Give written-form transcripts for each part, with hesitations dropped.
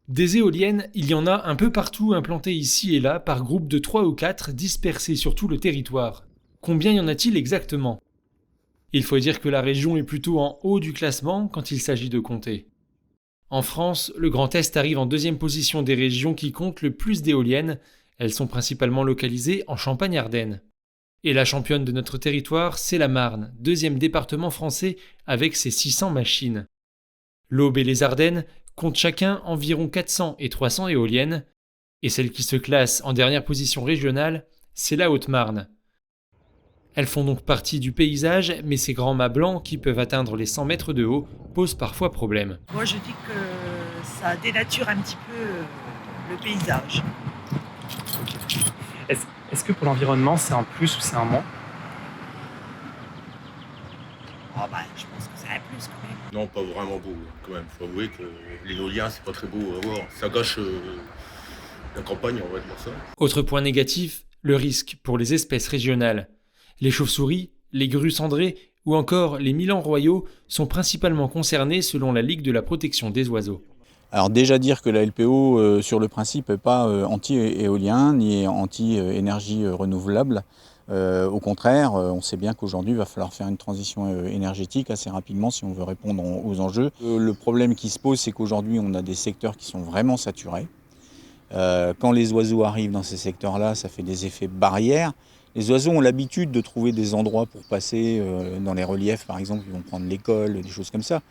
Des éoliennes, il y en a un peu partout implantées ici et là par groupes de 3 ou 4 dispersés sur tout le territoire. Combien y en a-t-il exactement? Il faut dire que la région est plutôt en haut du classement quand il s'agit de compter. En France, le Grand Est arrive en deuxième position des régions qui comptent le plus d'éoliennes. Elles sont principalement localisées en Champagne-Ardenne. Et la championne de notre territoire, c'est la Marne, deuxième département français avec ses 600 machines. L'Aube et les Ardennes comptent chacun environ 400 et 300 éoliennes. Et celle qui se classe en dernière position régionale, c'est la Haute-Marne. Elles font donc partie du paysage, mais ces grands mâts blancs qui peuvent atteindre les 100 mètres de haut posent parfois problème. Moi, je dis que ça dénature un petit peu le paysage. Est-ce que pour l'environnement, c'est un plus ou c'est un moins? Oh bah, je pense que c'est un plus quand même. Non, pas vraiment beau, quand même. Faut avouer que l'éolien, c'est pas très beau à voir. Ça gâche la campagne, on va dire ça. Autre point négatif, le risque pour les espèces régionales. Les chauves-souris, les grues cendrées ou encore les milans royaux sont principalement concernés selon la Ligue de la protection des oiseaux. Alors déjà dire que la LPO, sur le principe, n'est pas anti-éolien ni anti-énergie renouvelable. Au contraire, on sait bien qu'aujourd'hui, il va falloir faire une transition énergétique assez rapidement si on veut répondre aux enjeux. Le problème qui se pose, c'est qu'aujourd'hui, on a des secteurs qui sont vraiment saturés. Quand les oiseaux arrivent dans ces secteurs-là, ça fait des effets barrières. Les oiseaux ont l'habitude de trouver des endroits pour passer dans les reliefs, par exemple, ils vont prendre l'école, des choses comme ça.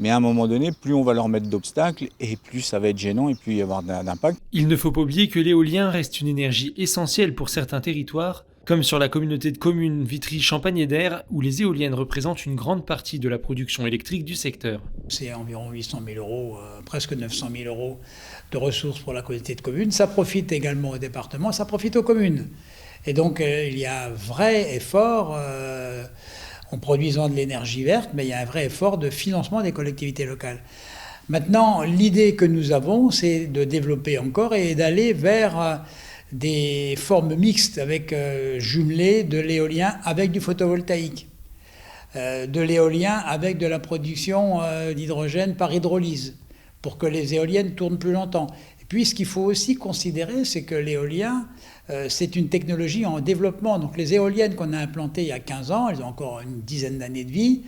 Mais à un moment donné, plus on va leur mettre d'obstacles, et plus ça va être gênant, et plus il va y avoir d'impact. Il ne faut pas oublier que l'éolien reste une énergie essentielle pour certains territoires, comme sur la communauté de communes Vitry-Champagne-Eder, où les éoliennes représentent une grande partie de la production électrique du secteur. C'est environ 800 000 euros, presque 900 000 euros de ressources pour la communauté de communes. Ça profite également au département, ça profite aux communes. Et donc il y a un vrai effort, en produisant de l'énergie verte, mais il y a un vrai effort de financement des collectivités locales. Maintenant, l'idée que nous avons, c'est de développer encore et d'aller vers des formes mixtes avec jumelées de l'éolien avec du photovoltaïque, de l'éolien avec de la production d'hydrogène par hydrolyse, pour que les éoliennes tournent plus longtemps. Et puis ce qu'il faut aussi considérer, c'est que l'éolien, c'est une technologie en développement. Donc les éoliennes qu'on a implantées il y a 15 ans, elles ont encore une dizaine d'années de vie.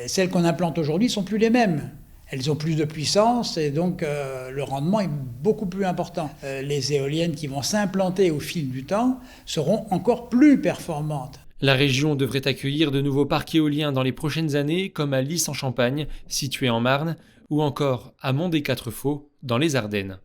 Celles qu'on implante aujourd'hui ne sont plus les mêmes. Elles ont plus de puissance et donc le rendement est beaucoup plus important. Les éoliennes qui vont s'implanter au fil du temps seront encore plus performantes. La région devrait accueillir de nouveaux parcs éoliens dans les prochaines années, comme à Lys en Champagne, situé en Marne, ou encore à Mont-des-Quatrefaux, dans les Ardennes.